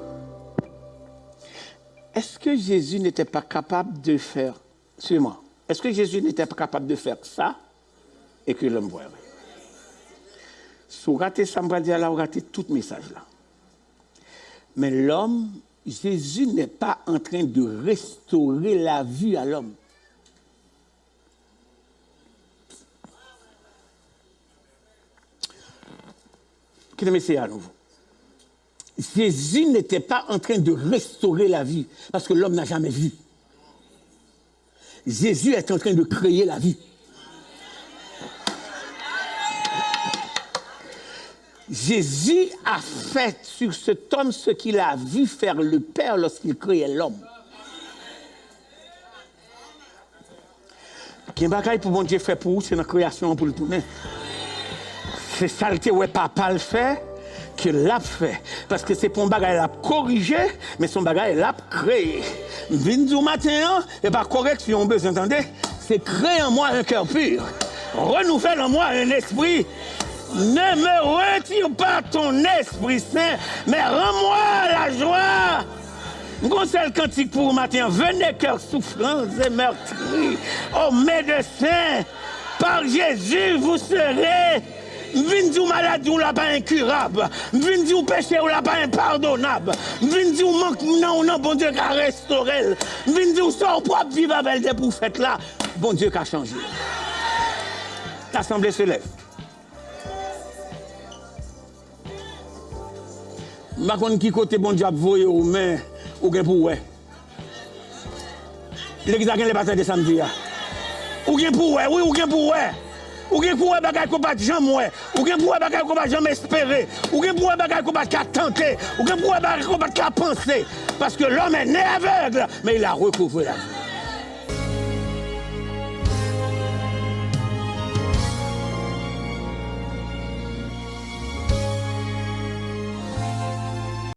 Est-ce que Jésus n'était pas capable de faire, suivez-moi, est-ce que Jésus n'était pas capable de faire ça et que l'homme voyait? Si vous ratez ça, on va dire là, vous ratez tout message là. Mais l'homme, Jésus n'est pas en train de restaurer la vue à l'homme. Qu'est-ce que c'est à nouveau? Jésus n'était pas en train de restaurer la vie, parce que l'homme n'a jamais vu. Jésus est en train de créer la vie. Jésus a fait sur cet homme ce qu'il a vu faire le Père lorsqu'il créait l'homme. Qu'un bagaille pour bon Dieu fait pour vous, c'est une création pour le tourner. C'est ça que papa le fait, que l'a fait. Parce que c'est pour un bagaille l'a corrigé, mais son bagaille l'a créé. Vine du matin, et par correction, besoin, entendez? C'est créer en moi un cœur pur. Renouvelle en moi un esprit. Ne me retire pas ton Esprit Saint, mais rends-moi la joie. Gonçal cantique pour matin, venez cœur souffrants et meurtris, ô médecin, par Jésus vous serez. Vin di ou maladie ou la pas incurable. Vin di ou péché ou la pas impardonnable. Vin di ou manque non bon Dieu qui a restauré. Vin di ou sort propre vivre avec des prophètes là. Bon Dieu qui a changé. L'assemblée se lève. Je ne sais pas qui côté bon Dieu a voyé ou mais ou gen pour ouais. L'église a gagné les batailles de samedi. Ou bien pour ouais, oui, ou bien pour ouais. Ou bien pour bagay qu'on pas jamais ouais. Ou bien pour bagay qu'on pas jamais espérer. Ou bien pour bagay qu'on pas tenter. Ou bien pour bagay qu'on pas penser. Parce que l'homme est né aveugle, mais il a recouvré la vie.